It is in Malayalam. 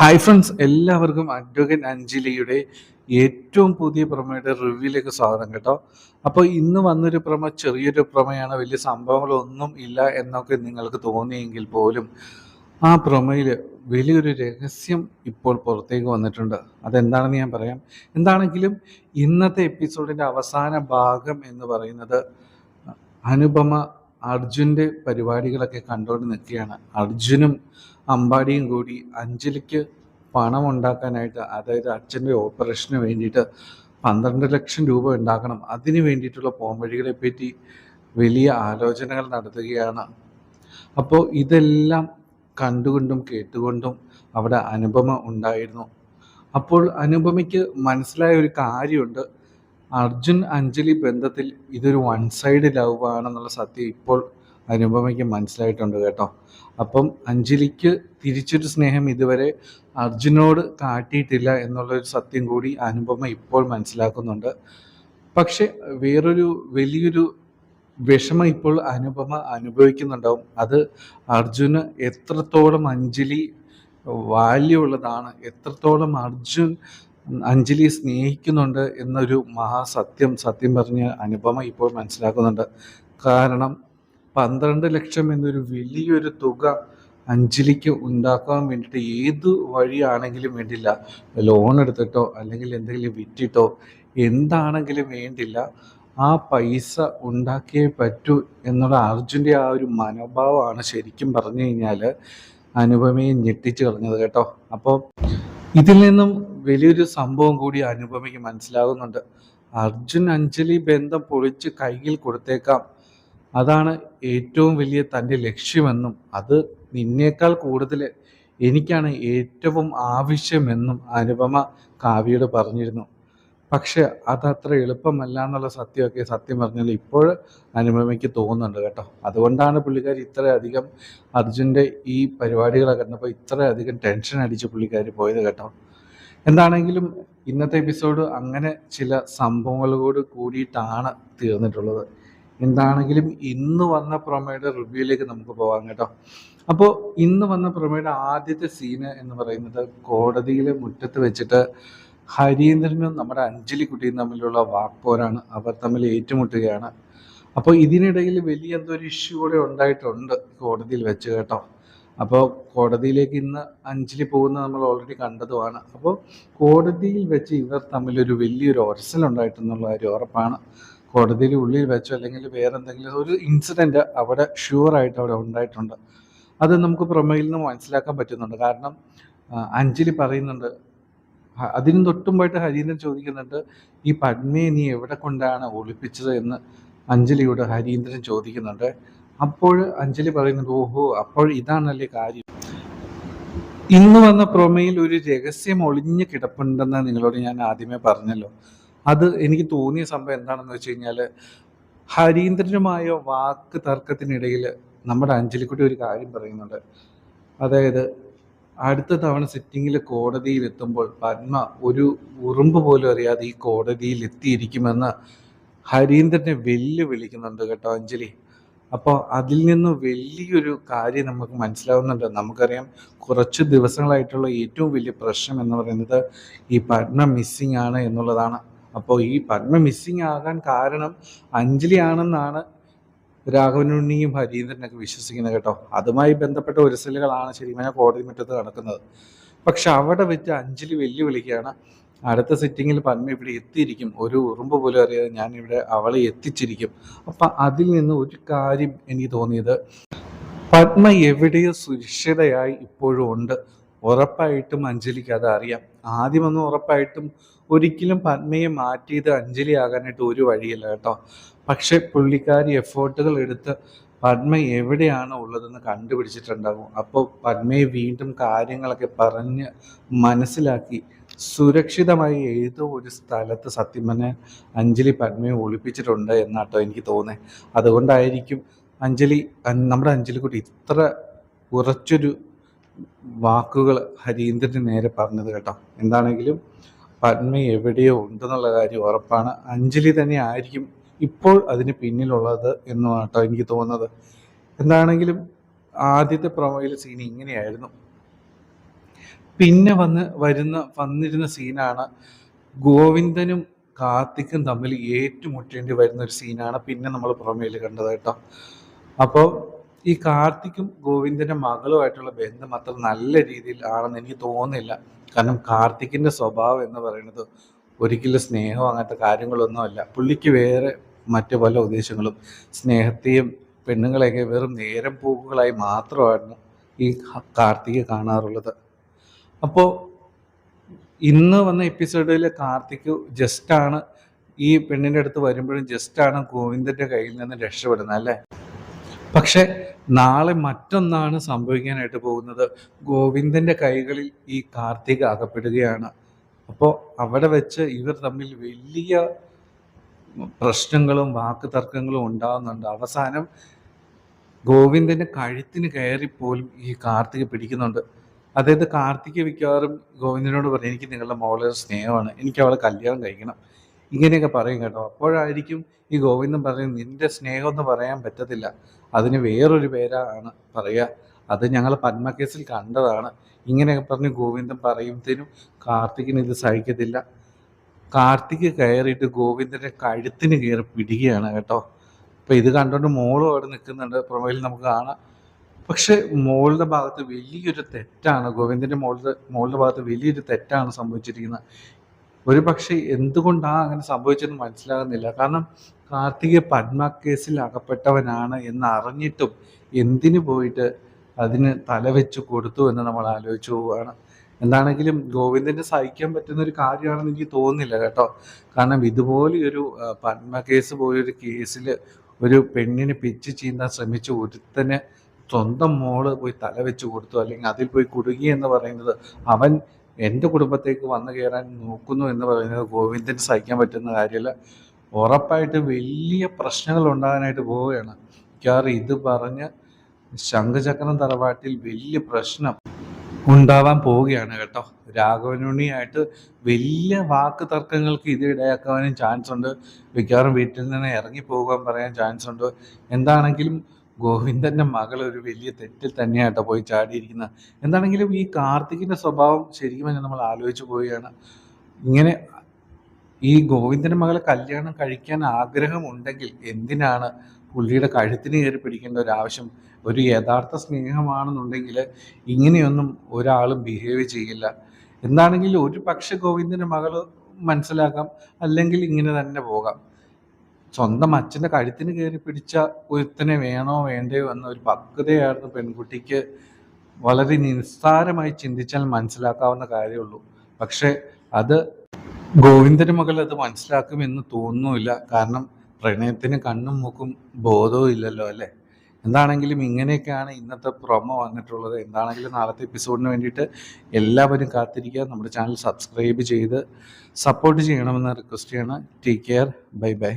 ഹായ് ഫ്രണ്ട്സ്, എല്ലാവർക്കും അഡ്വക്കേറ്റ് അഞ്ജലിയുടെ ഏറ്റവും പുതിയ പ്രൊമോയുടെ റിവ്യൂയിലേക്ക് സ്വാഗതം കേട്ടോ. അപ്പോൾ ഇന്ന് വന്നൊരു പ്രൊമോ ചെറിയൊരു പ്രൊമോയാണ്, വലിയ സംഭവങ്ങളൊന്നും ഇല്ല എന്നൊക്കെ നിങ്ങൾക്ക് തോന്നിയെങ്കിൽ പോലും ആ പ്രൊമോയിൽ വലിയൊരു രഹസ്യം ഇപ്പോൾ പുറത്തേക്ക് വന്നിട്ടുണ്ട്. അതെന്താണെന്ന് ഞാൻ പറയാം. എന്താണെങ്കിലും ഇന്നത്തെ എപ്പിസോഡിൻ്റെ അവസാന ഭാഗം എന്ന് പറയുന്നത് അനുപമ അർജുൻ്റെ പരിപാടികളൊക്കെ കണ്ടുകൊണ്ട് നിൽക്കുകയാണ്. അർജുനും അമ്പാടിയും കൂടി അഞ്ജലിക്ക് പണം ഉണ്ടാക്കാനായിട്ട്, അതായത് അച്ഛൻ്റെ ഓപ്പറേഷന് വേണ്ടിയിട്ട് 12 ലക്ഷം രൂപ ഉണ്ടാക്കണം, അതിന് വേണ്ടിയിട്ടുള്ള പോംവഴികളെ പറ്റി വലിയ ആലോചനകൾ നടത്തുകയാണ്. അപ്പോൾ ഇതെല്ലാം കണ്ടുകൊണ്ടും കേട്ടുകൊണ്ടും അവിടെ അനുപമ ഉണ്ടായിരുന്നു. അപ്പോൾ അനുപമയ്ക്ക് മനസ്സിലായ ഒരു കാര്യമുണ്ട്, അർജുൻ അഞ്ജലി ബന്ധത്തിൽ ഇതൊരു വൺ സൈഡ് ലവ് ആണെന്നുള്ള സത്യം ഇപ്പോൾ അനുപമയ്ക്ക് മനസ്സിലായിട്ടുണ്ട് കേട്ടോ. അപ്പം അഞ്ജലിക്ക് തിരിച്ചൊരു സ്നേഹം ഇതുവരെ അർജുനോട് കാട്ടിയിട്ടില്ല എന്നുള്ളൊരു സത്യം കൂടി അനുപമ ഇപ്പോൾ മനസ്സിലാക്കുന്നുണ്ട്. പക്ഷെ വേറൊരു വലിയൊരു വിഷമം ഇപ്പോൾ അനുപമ അനുഭവിക്കുന്നുണ്ടാവും. അത് അർജുന് എത്രത്തോളം അഞ്ജലി വാല്യൂ ഉള്ളതാണ്, എത്രത്തോളം അർജുൻ അഞ്ജലിയെ സ്നേഹിക്കുന്നുണ്ട് എന്നൊരു സത്യം പറഞ്ഞ് അനുപമ ഇപ്പോൾ മനസ്സിലാക്കുന്നുണ്ട്. കാരണം 12 ലക്ഷം എന്നൊരു വലിയൊരു തുക അഞ്ജലിക്ക് ഉണ്ടാക്കാൻ വേണ്ടിയിട്ട് ഏത് വഴിയാണെങ്കിലും വേണ്ടില്ല, ലോൺ എടുത്തിട്ടോ അല്ലെങ്കിൽ എന്തെങ്കിലും വിറ്റിട്ടോ എന്താണെങ്കിലും വേണ്ടില്ല, ആ പൈസ ഉണ്ടാക്കിയേ പറ്റൂ എന്നുള്ള അർജുൻ്റെ ആ ഒരു മനോഭാവമാണ് ശരിക്കും പറഞ്ഞു കഴിഞ്ഞാൽ അനുപമയെ ഞെട്ടിച്ചു കളഞ്ഞത് കേട്ടോ. അപ്പോൾ ഇതിൽ നിന്നും വലിയൊരു സംഭവം കൂടി അനുപമയ്ക്ക് മനസ്സിലാകുന്നുണ്ട്. അർജുൻ അഞ്ജലി ബന്ധം പൊളിച്ച് കയ്യിൽ കൊടുത്തേക്കാം, അതാണ് ഏറ്റവും വലിയ തൻ്റെ ലക്ഷ്യമെന്നും അത് നിന്നേക്കാൾ കൂടുതൽ എനിക്കാണ് ഏറ്റവും ആവശ്യമെന്നും അനുപമ കാവ്യയോട് പറഞ്ഞിരുന്നു. പക്ഷെ അതത്ര എളുപ്പമല്ല എന്നുള്ള സത്യം പറഞ്ഞാൽ ഇപ്പോൾ അനുപമയ്ക്ക് തോന്നുന്നുണ്ട് കേട്ടോ. അതുകൊണ്ടാണ് പുള്ളിക്കാരി ഇത്രയധികം അർജുൻ്റെ ഈ പരിപാടികളൊക്കെ കണ്ടപ്പോൾ ഇത്രയധികം ടെൻഷൻ അടിച്ച് പുള്ളിക്കാരി പോയത് കേട്ടോ. എന്താണെങ്കിലും ഇന്നത്തെ എപ്പിസോഡ് അങ്ങനെ ചില സംഭവങ്ങളോട് കൂടിയിട്ടാണ് തീർന്നിട്ടുള്ളത്. എന്താണെങ്കിലും ഇന്ന് വന്ന പ്രൊമോയുടെ റിവ്യൂയിലേക്ക് നമുക്ക് പോകാം കേട്ടോ. അപ്പോൾ ഇന്ന് വന്ന പ്രൊമോയുടെ ആദ്യത്തെ സീന് എന്ന് പറയുന്നത് കോടതിയിലെ മുറ്റത്ത് വെച്ചിട്ട് ഹരീന്ദ്രനും നമ്മുടെ അഞ്ജലി കുട്ടിയും തമ്മിലുള്ള വാക്പോരാണ്. അവർ തമ്മിൽ ഏറ്റുമുട്ടുകയാണ്. അപ്പോൾ ഇതിനിടയിൽ വലിയ എന്തോ ഒരു ഇഷ്യൂ കൂടെ ഉണ്ടായിട്ടുണ്ട് കോടതിയിൽ വെച്ച് കേട്ടോ. അപ്പോൾ കോടതിയിലേക്ക് ഇന്ന് അഞ്ജലി പോകുന്നത് നമ്മൾ ഓൾറെഡി കണ്ടതുമാണ്. അപ്പോൾ കോടതിയിൽ വെച്ച് ഇവർ തമ്മിലൊരു വലിയൊരു ഒരസലുണ്ടായിട്ടെന്നുള്ള കാര്യം ഉറപ്പാണ്. കോടതിയിൽ ഉള്ളിൽ വെച്ചോ അല്ലെങ്കിൽ വേറെ എന്തെങ്കിലും ഒരു ഇൻസിഡൻറ്റ് അവിടെ ഷുവറായിട്ട് അവിടെ ഉണ്ടായിട്ടുണ്ട്. അത് നമുക്ക് പ്രൊമോയിൽ നിന്ന് മനസ്സിലാക്കാൻ പറ്റുന്നുണ്ട്. കാരണം അഞ്ജലി പറയുന്നുണ്ട്, അതിനും തൊട്ടുമ്പായിട്ട് ഹരീന്ദ്രൻ ചോദിക്കുന്നുണ്ട്, ഈ പത്മയെ നീ എവിടെ കൊണ്ടാണ് ഒളിപ്പിച്ചത് എന്ന് അഞ്ജലിയോട് ഹരീന്ദ്രൻ ചോദിക്കുന്നുണ്ട്. അപ്പോൾ അഞ്ജലി പറയുന്നുണ്ട്, ഓഹോ, അപ്പോൾ ഇതാണല്ലേ കാര്യം. ഇന്ന് വന്ന പ്രൊമോയിൽ ഒരു രഹസ്യം ഒളിഞ്ഞു കിടപ്പുണ്ടെന്ന് നിങ്ങളോട് ഞാൻ ആദ്യമേ പറഞ്ഞല്ലോ. അത് എനിക്ക് തോന്നിയ സംഭവം എന്താണെന്ന് വെച്ച് കഴിഞ്ഞാൽ, ഹരീന്ദ്രനുമായ വാക്ക് തർക്കത്തിനിടയിൽ നമ്മുടെ അഞ്ജലിക്കുട്ടി ഒരു കാര്യം പറയുന്നുണ്ട്. അതായത് അടുത്ത തവണ സിറ്റിങ്ങിൽ കോടതിയിൽ എത്തുമ്പോൾ പത്മ ഒരു ഉറുമ്പ് പോലും അറിയാതെ ഈ കോടതിയിൽ എത്തിയിരിക്കുമെന്ന് ഹരീന്ദ്രനെ വെല്ലുവിളിക്കുന്നുണ്ട് കേട്ടോ അഞ്ജലി. അപ്പോൾ അതിൽ നിന്ന് വലിയൊരു കാര്യം നമുക്ക് മനസ്സിലാവുന്നുണ്ട്. നമുക്കറിയാം, കുറച്ച് ദിവസങ്ങളായിട്ടുള്ള ഏറ്റവും വലിയ പ്രശ്നം എന്ന് പറയുന്നത് ഈ പത്മ മിസ്സിങ് ആണ് എന്നുള്ളതാണ്. അപ്പോൾ ഈ പത്മ മിസ്സിങ് ആകാൻ കാരണം അഞ്ജലി ആണെന്നാണ് രാഘവനുണ്ണിയും ഹരീന്ദ്രനൊക്കെ വിശ്വസിക്കുന്നത് കേട്ടോ. അതുമായി ബന്ധപ്പെട്ട ഉരസലുകളാണ് ശരിക്കും കോടതി മുറ്റത്ത് നടക്കുന്നത്. പക്ഷെ അവിടെ വെച്ച് അഞ്ജലി വെല്ലുവിളിക്കുകയാണ്, അടുത്ത സിറ്റിങ്ങിൽ പത്മ ഇവിടെ എത്തിയിരിക്കും, ഒരു ഉറുമ്പ് പോലും അറിയാതെ ഞാൻ ഇവിടെ അവളെ എത്തിച്ചിരിക്കും. അപ്പം അതിൽ നിന്ന് ഒരു കാര്യം എനിക്ക് തോന്നിയത്, പത്മ എവിടെയോ സുരക്ഷിതയായി ഇപ്പോഴും ഉണ്ട്. ഉറപ്പായിട്ടും അഞ്ജലിക്ക് അത് അറിയാം. ആദ്യമൊന്നും ഉറപ്പായിട്ടും ഒരിക്കലും പത്മയെ മാറ്റിയത് അഞ്ജലി ആകാനായിട്ട് ഒരു വഴിയില്ല കേട്ടോ. പക്ഷെ പുള്ളിക്കാരി എഫേർട്ടുകൾ എടുത്ത് പത്മ എവിടെയാണ് ഉള്ളതെന്ന് കണ്ടുപിടിച്ചിട്ടുണ്ടാകും. അപ്പോൾ പത്മയെ വീണ്ടും കാര്യങ്ങളൊക്കെ പറഞ്ഞ് മനസ്സിലാക്കി സുരക്ഷിതമായി ഏതോ ഒരു സ്ഥലത്ത് സത്യം പറഞ്ഞാൽ അഞ്ജലി പത്മയെ ഒളിപ്പിച്ചിട്ടുണ്ട് എന്നാട്ടോ എനിക്ക് തോന്നുന്നത്. അതുകൊണ്ടായിരിക്കും നമ്മുടെ അഞ്ജലിക്കുട്ടി ഇത്ര ഉറച്ചൊരു വാക്കുകൾ ഹരീന്ദ്രന് നേരെ പറഞ്ഞത് കേട്ടോ. എന്താണെങ്കിലും പത്മ എവിടെയോ ഉണ്ടെന്നുള്ള കാര്യം ഉറപ്പാണ്. അഞ്ജലി തന്നെ ആയിരിക്കും ഇപ്പോൾ അതിന് പിന്നിലുള്ളത് എന്നുമാണ് കേട്ടോ എനിക്ക് തോന്നുന്നത്. എന്താണെങ്കിലും ആദ്യത്തെ പ്രൊമോയിലെ സീൻ ഇങ്ങനെയായിരുന്നു. പിന്നെ വന്നിരുന്ന സീനാണ് ഗോവിന്ദനും കാർത്തിക്കും തമ്മിൽ ഏറ്റുമുട്ടേണ്ടി വരുന്ന ഒരു സീനാണ് പിന്നെ നമ്മൾ പുറമേൽ കണ്ടത് കേട്ടോ. അപ്പോൾ ഈ കാർത്തിക്കും ഗോവിന്ദന്റെ മകളുമായിട്ടുള്ള ബന്ധം അത്ര നല്ല രീതിയിൽ ആണെന്ന് എനിക്ക് തോന്നുന്നില്ല. കാരണം കാർത്തിക്കിന്റെ സ്വഭാവം എന്ന് പറയുന്നത് ഒരിക്കലും സ്നേഹം അങ്ങനത്തെ കാര്യങ്ങളൊന്നുമല്ല. പുള്ളിക്ക് വേറെ മറ്റു പല ഉദ്ദേശങ്ങളും, സ്നേഹത്തെയും പെണ്ണുങ്ങളെയൊക്കെ വെറും നേരം പോക്കുകളായി മാത്രമാണ് ഈ കാർത്തിക് കാണാറുള്ളത്. അപ്പോൾ ഇന്ന് വന്ന എപ്പിസോഡിൽ കാർത്തിക് ജസ്റ്റാണ് ഈ പെണ്ണിൻ്റെ അടുത്ത് വരുമ്പോഴും ജസ്റ്റാണ് ഗോവിന്ദന്റെ കയ്യിൽ നിന്ന് രക്ഷപ്പെടുന്നത് അല്ലേ. പക്ഷെ നാളെ മറ്റൊന്നാണ് സംഭവിക്കാനായിട്ട് പോകുന്നത്. ഗോവിന്ദന്റെ കൈകളിൽ ഈ കാർത്തിക് അകപ്പെടുകയാണ്. അപ്പോൾ അവിടെ വെച്ച് ഇവർ തമ്മിൽ വലിയ പ്രശ്നങ്ങളും വാക്ക് തർക്കങ്ങളും ഉണ്ടാകുന്നുണ്ട്. അവസാനം ഗോവിന്ദന്റെ കഴുത്തിന് കയറിപ്പോലും ഈ കാർത്തിക് പിടിക്കുന്നുണ്ട്. അതായത് കാർത്തിക് മിക്കവാറും ഗോവിന്ദനോട് പറയും, എനിക്ക് നിങ്ങളുടെ മോളെ സ്നേഹമാണ്, എനിക്ക് അവളെ കല്യാണം കഴിക്കണം, ഇങ്ങനെയൊക്കെ പറയും കേട്ടോ. അപ്പോഴായിരിക്കും ഈ ഗോവിന്ദൻ പറയും, നിന്റെ സ്നേഹം എന്ന് പറയാൻ പറ്റത്തില്ല, അതിന് വേറൊരു പേരാണ് പറയുക, അത് ഞങ്ങൾ പത്മ കേസിൽ കണ്ടതാണ്, ഇങ്ങനെയൊക്കെ പറഞ്ഞ് ഗോവിന്ദൻ പറയുമ്പോഴത്തേനും കാർത്തികിന് ഇത് സഹിക്കത്തില്ല. കാർത്തിക് കയറിയിട്ട് ഗോവിന്ദന്റെ കഴുത്തിന് കയറി പിടിക്കുകയാണ് കേട്ടോ. അപ്പൊ ഇത് കണ്ടുകൊണ്ട് മോളും അവിടെ നിൽക്കുന്നുണ്ട്, പ്രൊമോയിൽ നമുക്ക് കാണാം. പക്ഷെ മോളുടെ ഭാഗത്ത് വലിയൊരു തെറ്റാണ്, ഗോവിന്ദന്റെ മോളുടെ ഭാഗത്ത് വലിയൊരു തെറ്റാണ് സംഭവിച്ചിരിക്കുന്നത്. ഒരു പക്ഷെ എന്തുകൊണ്ടാണ് അങ്ങനെ സംഭവിച്ചതെന്ന് മനസ്സിലാകുന്നില്ല. കാരണം കാർത്തിക് പത്മ കേസിൽ അകപ്പെട്ടവനാണ് എന്ന് അറിഞ്ഞിട്ടും എന്തിനു പോയിട്ട് അതിന് തലവെച്ച് കൊടുത്തു എന്ന് നമ്മൾ ആലോചിച്ചു പോവുകയാണ്. എന്താണെങ്കിലും ഗോവിന്ദന് സഹിക്കാൻ പറ്റുന്ന ഒരു കാര്യമാണെന്ന് എനിക്ക് തോന്നുന്നില്ല കേട്ടോ. കാരണം ഇതുപോലെയൊരു പത്മ കേസ് പോലൊരു കേസിൽ ഒരു പെണ്ണിനെ പിച്ച് ചീന്താൻ ശ്രമിച്ച ഒരുത്തന് സ്വന്തം മോള് പോയി തലവെച്ച് കൊടുത്തു, അല്ലെങ്കിൽ അതിൽ പോയി കുടുങ്ങി എന്ന് പറയുന്നത്, അവൻ എൻ്റെ കുടുംബത്തേക്ക് വന്നു കയറാൻ നോക്കുന്നു എന്ന് പറയുന്നത് ഗോവിന്ദന് സഹിക്കാൻ പറ്റുന്ന കാര്യമല്ല. ഉറപ്പായിട്ട് വലിയ പ്രശ്നങ്ങൾ ഉണ്ടാകാനായിട്ട് പോവുകയാണ്. മിക്കവാറും ഇത് പറഞ്ഞ് ശംഖചക്രം തറവാട്ടിൽ വലിയ പ്രശ്നം ഉണ്ടാവാൻ പോവുകയാണ് കേട്ടോ. രാഘവനുണ്ണിയായിട്ട് വലിയ വാക്ക് തർക്കങ്ങൾക്ക് ഇത് ഇടയാക്കാനും ചാൻസ് ഉണ്ട്. മിക്കവാറും വീട്ടിൽ നിന്ന് ഇറങ്ങി പോകാൻ പറയാൻ ചാൻസ് ഉണ്ട്. എന്താണെങ്കിലും ഗോവിന്ദന്റെ മകൾ ഒരു വലിയ തെറ്റിൽ തന്നെയാട്ടോ പോയി ചാടിയിരിക്കുന്നത്. എന്താണെങ്കിലും ഈ കാർത്തികിന്റെ സ്വഭാവം ശരിക്കും നമ്മൾ ആലോചിച്ചു പോവുകയാണ്. ഇങ്ങനെ ഈ ഗോവിന്ദന്റെ മകളെ കല്യാണം കഴിക്കാൻ ആഗ്രഹമുണ്ടെങ്കിൽ എന്തിനാണ് പുള്ളിയുടെ കഴുത്തിന് കയറി പിടിക്കേണ്ട ഒരു ആവശ്യം? ഒരു യഥാർത്ഥ സ്നേഹമാണെന്നുണ്ടെങ്കിൽ ഇങ്ങനെയൊന്നും ഒരാളും ബിഹേവ് ചെയ്യില്ല. എന്താണെങ്കിലും ഒരു പക്ഷെ ഗോവിന്ദന്റെ മകൾ മനസ്സിലാക്കാം, അല്ലെങ്കിൽ ഇങ്ങനെ തന്നെ പോകാം. സ്വന്തം അച്ഛൻ്റെ കഴുത്തിന് കയറി പിടിച്ച ഒരുത്തനെ വേണോ വേണ്ടയോ എന്ന ഒരു പക്വതയായിരുന്നു പെൺകുട്ടിക്ക്. വളരെ നിസ്സാരമായി ചിന്തിച്ചാൽ മനസ്സിലാക്കാവുന്ന കാര്യമുള്ളൂ. പക്ഷെ അത് ഗോവിന്ദന്റെ മകൾ അത് മനസ്സിലാക്കുമെന്ന് തോന്നുന്നില്ല. കാരണം പ്രണയത്തിന് കണ്ണും മൂക്കും ബോധവും ഇല്ലല്ലോ അല്ലേ. എന്താണെങ്കിലും ഇങ്ങനെയൊക്കെയാണ് ഇന്നത്തെ പ്രൊമോ വന്നിട്ടുള്ളത്. എന്താണെങ്കിലും നാളത്തെ എപ്പിസോഡിന് വേണ്ടിയിട്ട് എല്ലാവരും കാത്തിരിക്കുക. നമ്മുടെ ചാനൽ സബ്സ്ക്രൈബ് ചെയ്ത് സപ്പോർട്ട് ചെയ്യണമെന്ന് റിക്വസ്റ്റ് ചെയ്യണം. Take care, bye bye.